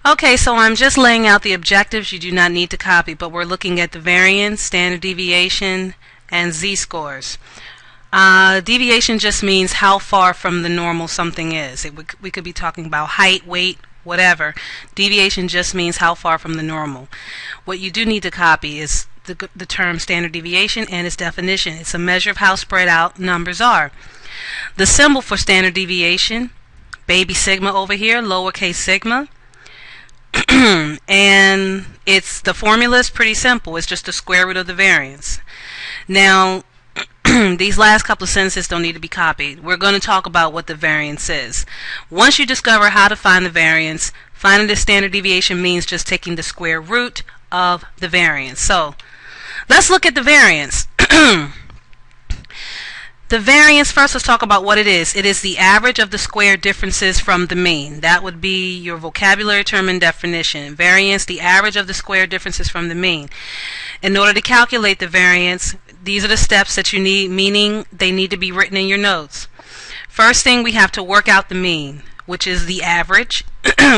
Okay, so I'm just laying out the objectives you do not need to copy, but we're looking at the variance, standard deviation, and z-scores. Deviation just means how far from the normal something is. We could be talking about height, weight, whatever. Deviation just means how far from the normal. What you do need to copy is the term standard deviation and its definition. It's a measure of how spread out numbers are. The symbol for standard deviation, baby sigma over here, lowercase sigma. And the formula is pretty simple. It's just the square root of the variance. Now, these last couple of sentences don't need to be copied. We're going to talk about what the variance is. Once you discover how to find the variance, finding the standard deviation means just taking the square root of the variance. So, let's look at the variance. The variance, first let's talk about what it is. It is the average of the square differences from the mean. That would be your vocabulary term and definition. Variance, the average of the square differences from the mean. In order to calculate the variance, these are the steps that you need, meaning they need to be written in your notes. First thing, we have to work out the mean, which is the average.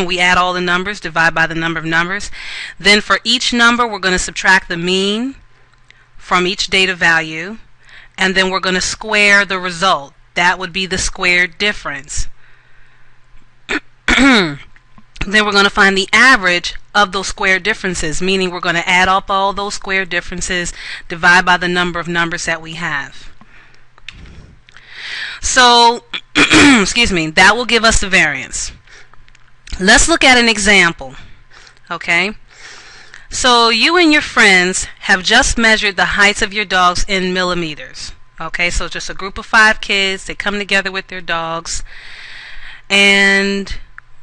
We add all the numbers, divide by the number of numbers. Then for each number, we're going to subtract the mean from each data value. And then we're going to square the result. That would be the squared difference. Then we're going to find the average of those square differences, meaning we're going to add up all those square differences, divide by the number of numbers that we have. So, excuse me, that will give us the variance. Let's look at an example. Okay? So you and your friends have just measured the heights of your dogs in millimeters. Okay, so just a group of 5 kids, they come together with their dogs, and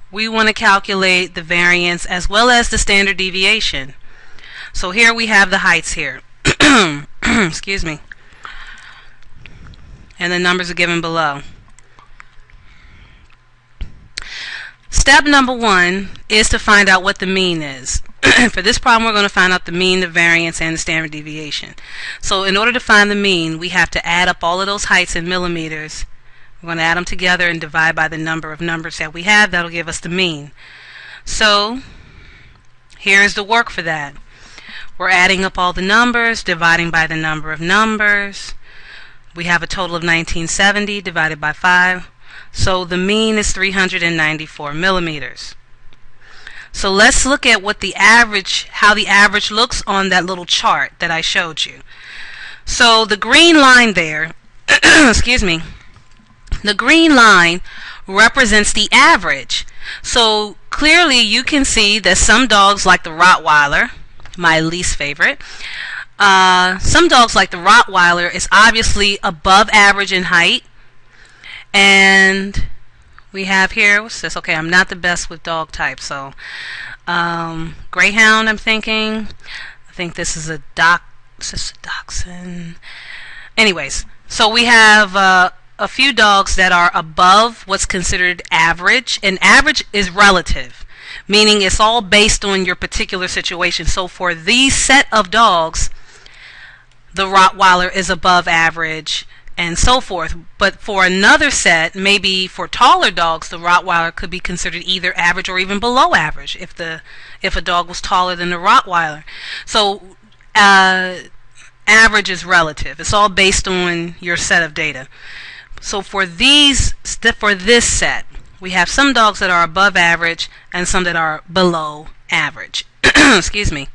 we want to calculate the variance as well as the standard deviation. So here we have the heights here. Excuse me. And the numbers are given below. Step number 1 is to find out what the mean is. For this problem, we're going to find out the mean, the variance, and the standard deviation. So in order to find the mean, we have to add up all of those heights in millimeters. We're going to add them together and divide by the number of numbers that we have. That'll give us the mean. So here's the work for that. We're adding up all the numbers, dividing by the number of numbers. We have a total of 1970 divided by 5. So the mean is 394 millimeters. So let's look at what the average, how the average looks on that little chart that I showed you. So the green line there, excuse me, the green line represents the average. So clearly you can see that some dogs like the Rottweiler, my least favorite, some dogs like the Rottweiler is obviously above average in height. And we have here, what's this? Okay, I'm not the best with dog types, so Greyhound, I'm thinking. I think this is a Dachshund. Anyways, so we have a few dogs that are above what's considered average, and average is relative, meaning it's all based on your particular situation. So for these set of dogs, the Rottweiler is above average, and so forth. But for another set, maybe for taller dogs, the Rottweiler could be considered either average or even below average if a dog was taller than the Rottweiler. So average is relative. It's all based on your set of data. So for this set, we have some dogs that are above average and some that are below average. Excuse me.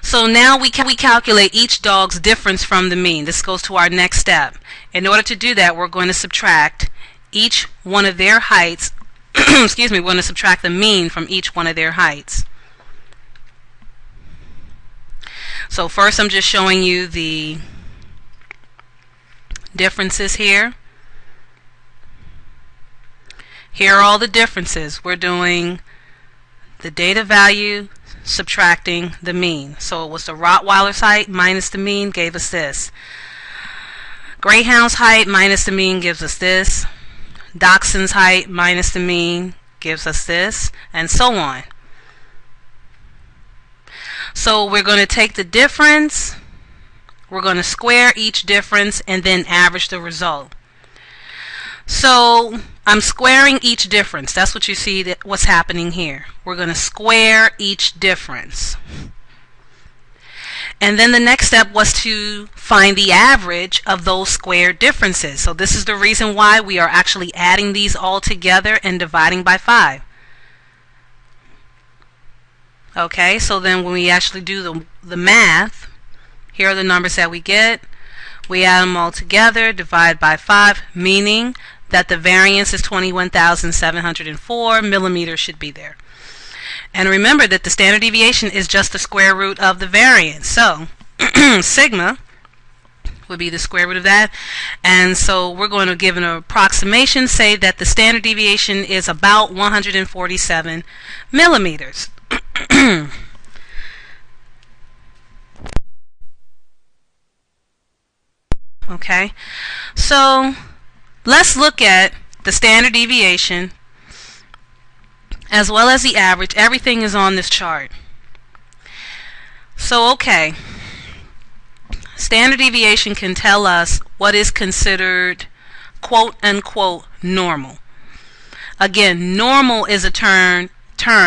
So now we calculate each dog's difference from the mean. This goes to our next step. In order to do that, we're going to subtract each one of their heights. Excuse me, we're going to subtract the mean from each one of their heights. So first I'm just showing you the differences here. Here are all the differences. We're doing the data value subtracting the mean. So it was the Rottweiler's height minus the mean gave us this. Greyhound's height minus the mean gives us this. Dachshund's height minus the mean gives us this, and so on. So we're going to take the difference, we're going to square each difference, and then average the result. So I'm squaring each difference. That's what you see that what's happening here. We're going to square each difference. And then the next step was to find the average of those squared differences. So this is the reason why we are actually adding these all together and dividing by 5. Okay, so then when we actually do the math, here are the numbers that we get. We add them all together, divide by 5, meaning that the variance is 21,704 millimeters should be there. And remember that the standard deviation is just the square root of the variance. So sigma would be the square root of that. And so we're going to give an approximation, say that the standard deviation is about 147 millimeters. Okay, so let's look at the standard deviation as well as the average. Everything is on this chart. So okay, standard deviation can tell us what is considered quote unquote normal. Again, normal is a term.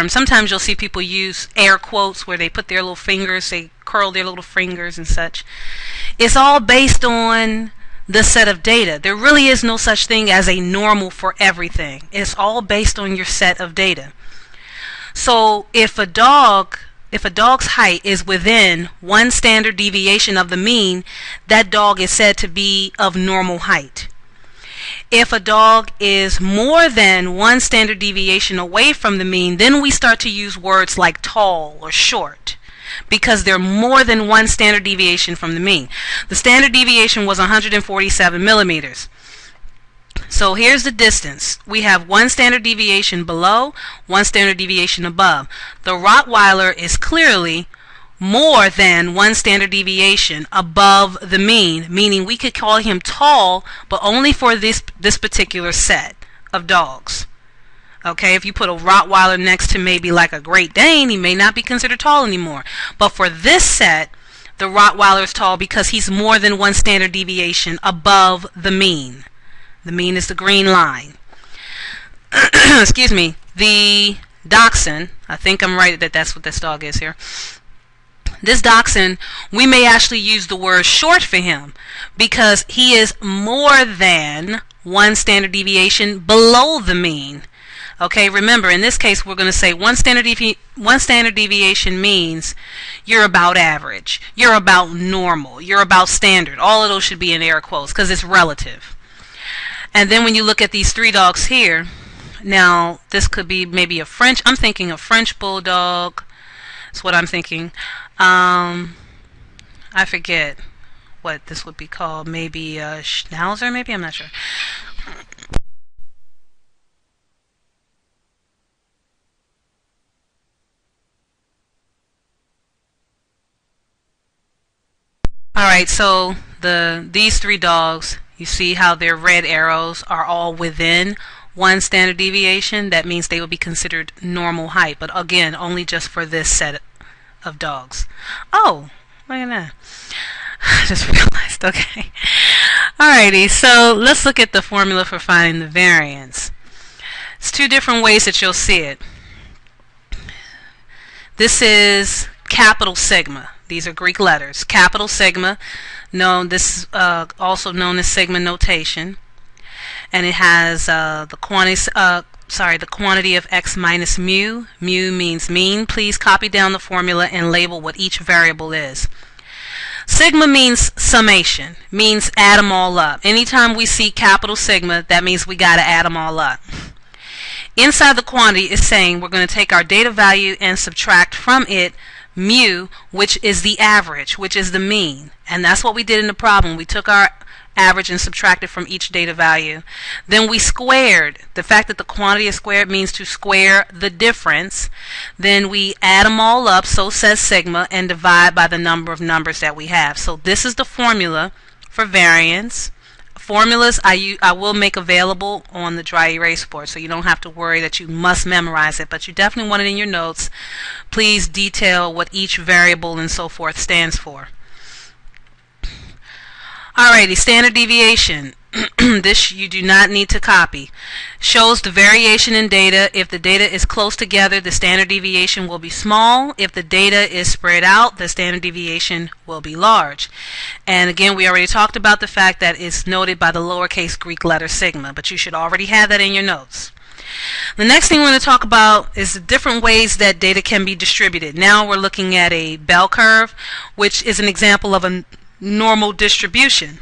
Sometimes you'll see people use air quotes where they put their little fingers, they curl their little fingers and such. It's all based on the set of data. There really is no such thing as a normal for everything. It's all based on your set of data. So if a dog's height is within one standard deviation of the mean, that dog is said to be of normal height. If a dog is more than one standard deviation away from the mean, then we start to use words like tall or short, because they're more than one standard deviation from the mean. The standard deviation was 147 millimeters. So here's the distance. We have one standard deviation below, one standard deviation above. The Rottweiler is clearly more than one standard deviation above the mean, meaning we could call him tall, but only for this particular set of dogs. Okay, if you put a Rottweiler next to maybe like a Great Dane, he may not be considered tall anymore. But for this set, the Rottweiler is tall because he's more than one standard deviation above the mean. The mean is the green line. Excuse me. The Dachshund, I think I'm right that that's what this dog is here. This Dachshund, we may actually use the word short for him because he is more than one standard deviation below the mean. Okay, remember in this case we're going to say one standard deviation means you're about average, you're about normal, you're about standard. All of those should be in air quotes because it's relative. And then when you look at these 3 dogs here, now this could be maybe I'm thinking a French Bulldog. That's what I'm thinking. I forget what this would be called. Maybe a Schnauzer, maybe? I'm not sure. Alright, so these 3 dogs, you see how their red arrows are all within one standard deviation. That means they will be considered normal height, but again, only just for this set of dogs. Oh, look at that. I just realized, okay. Alrighty, so let's look at the formula for finding the variance. It's 2 different ways that you'll see it. This is capital sigma. These are Greek letters. Capital sigma, also known as sigma notation, and it has the quantity of x minus mu. Mu means mean. Please copy down the formula and label what each variable is. Sigma means summation, means add them all up. Anytime we see capital sigma, that means we got to add them all up. Inside the quantity is saying we're going to take our data value and subtract from it mu, which is the average, which is the mean. And that's what we did in the problem. We took our average and subtracted from each data value. Then we squared. The fact that the quantity is squared means to square the difference. Then we add them all up, so says sigma, and divide by the number of numbers that we have. So this is the formula for variance. Formulas I will make available on the dry erase board, so you don't have to worry that you must memorize it, but you definitely want it in your notes. Please detail what each variable and so forth stands for. Alrighty, standard deviation. this you do not need to copy. Shows the variation in data. If the data is close together, the standard deviation will be small. If the data is spread out, the standard deviation will be large. And again, we already talked about the fact that it's noted by the lowercase Greek letter sigma, but you should already have that in your notes. The next thing we're going to talk about is the different ways that data can be distributed. Now we're looking at a bell curve, which is an example of a normal distribution.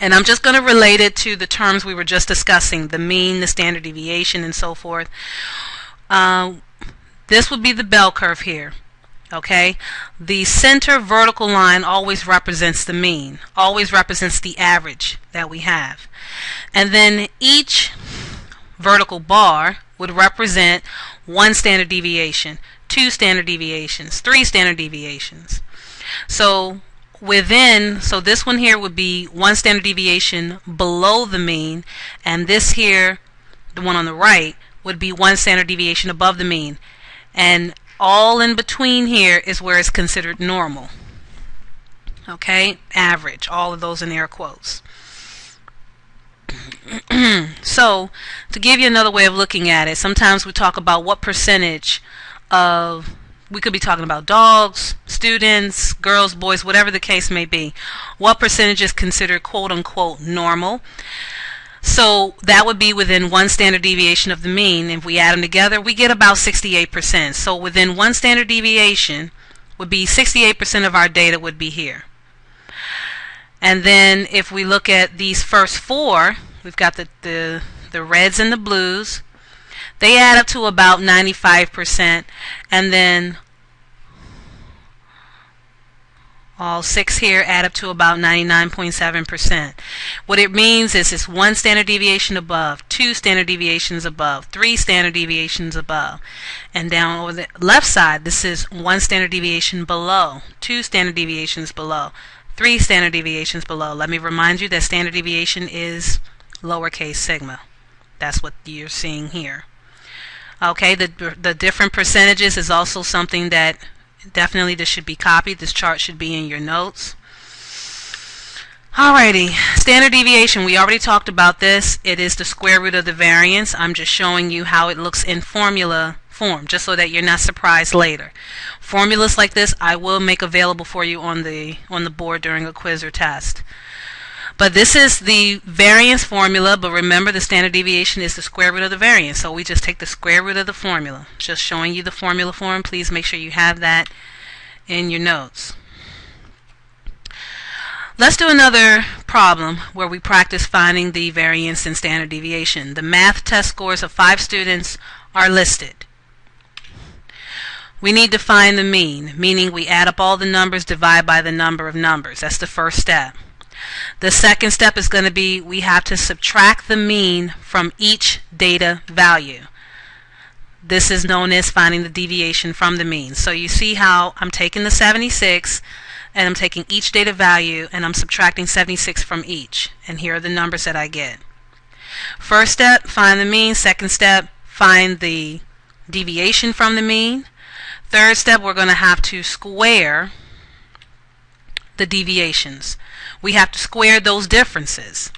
And I'm just going to relate it to the terms we were just discussing, the mean, the standard deviation, and so forth. This would be the bell curve here. Okay? The center vertical line always represents the mean, always represents the average that we have. And then each vertical bar would represent one standard deviation, two standard deviations, three standard deviations. So this one here would be one standard deviation below the mean, and this here, the one on the right, would be one standard deviation above the mean. And all in between here is where it's considered normal. Okay, average, all of those in air quotes. So, to give you another way of looking at it, sometimes we talk about what percentage of, we could be talking about dogs, students, girls, boys, whatever the case may be. What percentage is considered quote-unquote normal? So that would be within one standard deviation of the mean. If we add them together, we get about 68%. So within one standard deviation would be 68% of our data would be here. And then if we look at these first four, we've got the reds and the blues. They add up to about 95%, and then all six here add up to about 99.7%. What it means is it's one standard deviation above, two standard deviations above, three standard deviations above. And down over the left side, this is one standard deviation below, two standard deviations below, three standard deviations below. Let me remind you that standard deviation is lowercase sigma. That's what you're seeing here. Okay, the different percentages is also something that definitely this should be copied. This chart should be in your notes. Alrighty, standard deviation, we already talked about this. It is the square root of the variance. I'm just showing you how it looks in formula form, just so that you're not surprised later. Formulas like this I will make available for you on the board during a quiz or test. But this is the variance formula, but remember the standard deviation is the square root of the variance. So we just take the square root of the formula. Just showing you the formula form. Please make sure you have that in your notes. Let's do another problem where we practice finding the variance and standard deviation. The math test scores of 5 students are listed. We need to find the mean, meaning we add up all the numbers, divide by the number of numbers. That's the first step. The second step is going to be we have to subtract the mean from each data value. This is known as finding the deviation from the mean. So you see how I'm taking the 76 and I'm taking each data value and I'm subtracting 76 from each. And here are the numbers that I get. First step, find the mean. Second step, find the deviation from the mean. Third step, we're going to have to square the deviations. We have to square those differences.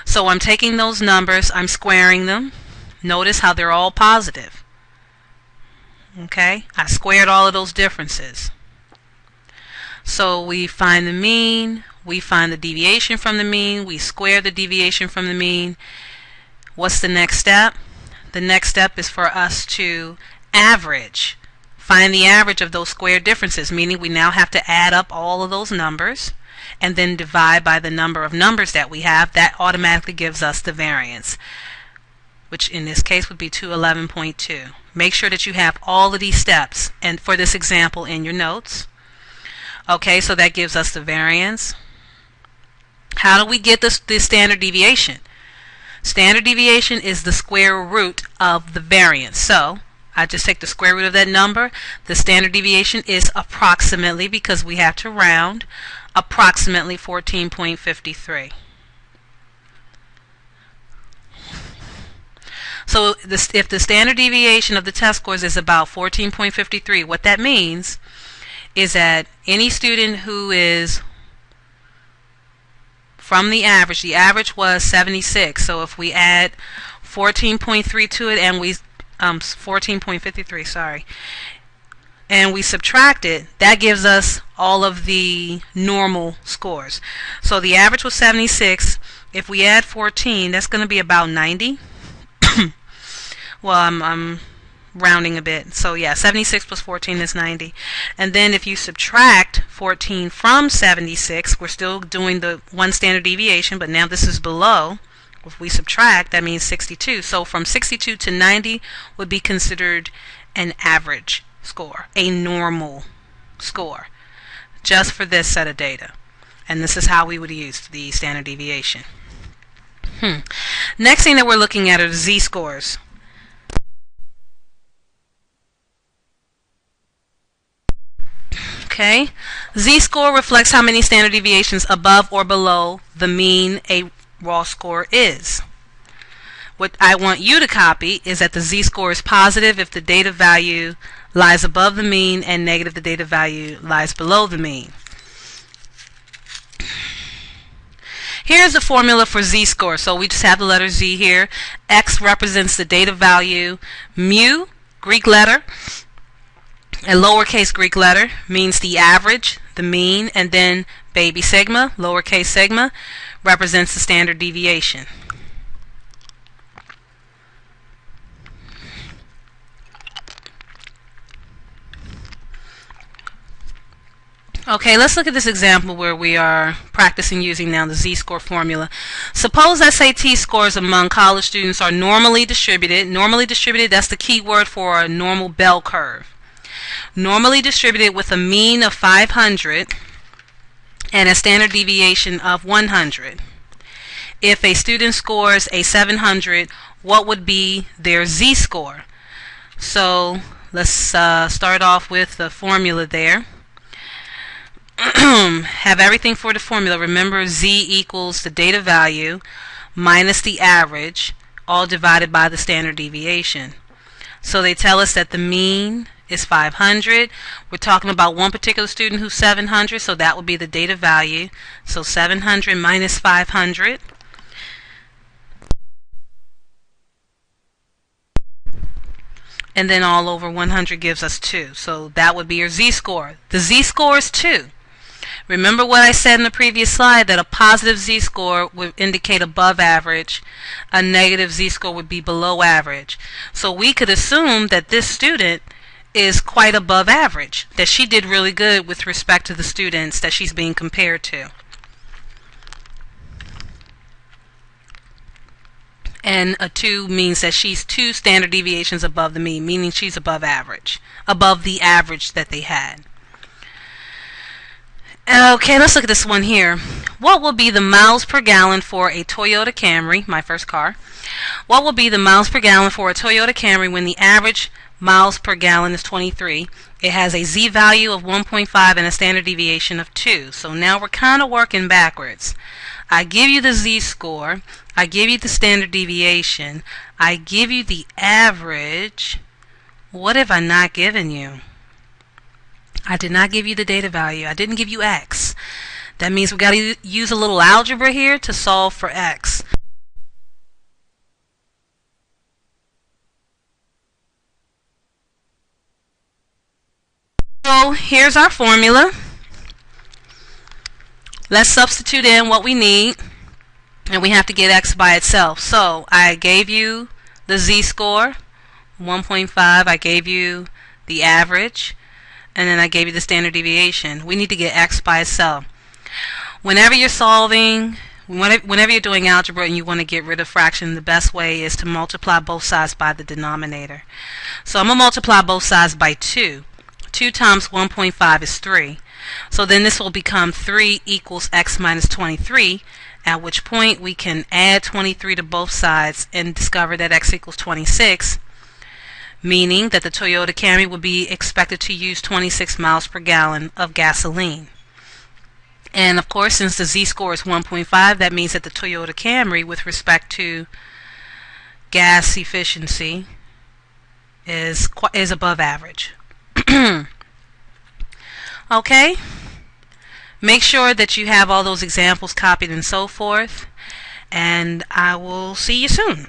So I'm taking those numbers, I'm squaring them. Notice how they're all positive. Okay, I squared all of those differences. So we find the mean, we find the deviation from the mean, we square the deviation from the mean. What's the next step? The next step is for us to average. Find the average of those squared differences, meaning we now have to add up all of those numbers and then divide by the number of numbers that we have. That automatically gives us the variance, which in this case would be 211.2. Make sure that you have all of these steps and for this example in your notes. Okay, so that gives us the variance. How do we get the standard deviation? Standard deviation is the square root of the variance. So I just take the square root of that number. The standard deviation is approximately, because we have to round, approximately 14.53. So if the standard deviation of the test scores is about 14.53, what that means is that any student who is from the average was 76. So if we add 14.3 to it and we 14.53, sorry, and we subtract it, that gives us all of the normal scores. So the average was 76. If we add 14, that's going to be about 90. Well, I'm rounding a bit. So yeah, 76 plus 14 is 90. And then if you subtract 14 from 76, we're still doing the one standard deviation, but now this is below. If we subtract, that means 62. So from 62 to 90 would be considered an average score, a normal score, just for this set of data. And this is how we would use the standard deviation. Next thing that we're looking at are the z-scores. Okay, z-score reflects how many standard deviations above or below the mean a raw score is. What I want you to copy is that the z-score is positive if the data value lies above the mean and negative if the data value lies below the mean. Here's the formula for z-score. So we just have the letter z here. X represents the data value. Mu, Greek letter, a lowercase Greek letter, means the average, the mean, and then baby sigma, lowercase sigma, represents the standard deviation. Okay, let's look at this example where we are practicing using now the z-score formula. Suppose SAT scores among college students are normally distributed. Normally distributed, that's the key word for a normal bell curve. Normally distributed with a mean of 500 and a standard deviation of 100. If a student scores a 700, what would be their z-score? So let's start off with the formula there. Have everything for the formula. Remember, z equals the data value minus the average, all divided by the standard deviation. So they tell us that the mean is 500. We're talking about one particular student who's 700, so that would be the data value. So 700 minus 500. And then all over 100 gives us 2. So that would be your z-score. The z-score is 2. Remember what I said in the previous slide, that a positive z-score would indicate above average, a negative z-score would be below average. So we could assume that this student is quite above average, that she did really good with respect to the students that she's being compared to. And a 2 means that she's 2 standard deviations above the mean, meaning she's above average, above the average that they had. Okay, let's look at this one here. What will be the miles per gallon for a Toyota Camry, my first car? What will be the miles per gallon for a Toyota Camry when the average miles per gallon is 23? It has a z value of 1.5 and a standard deviation of 2. So now we're kind of working backwards. I give you the z-score, I give you the standard deviation, I give you the average. What have I not given you? I did not give you the data value. I didn't give you x. That means we got to use a little algebra here to solve for x. So here's our formula. Let's substitute in what we need, and we have to get x by itself. So I gave you the z-score, 1.5. I gave you the average, and then I gave you the standard deviation. We need to get x by itself. Whenever you're solving, whenever you're doing algebra and you want to get rid of fraction, the best way is to multiply both sides by the denominator. So I'm going to multiply both sides by 2. 2 times 1.5 is 3. So then this will become 3 equals x minus 23, at which point we can add 23 to both sides and discover that x equals 26, meaning that the Toyota Camry would be expected to use 26 miles per gallon of gasoline. And of course, since the z-score is 1.5, that means that the Toyota Camry, with respect to gas efficiency, is above average. Okay, Make sure that you have all those examples copied and so forth, and I will see you soon.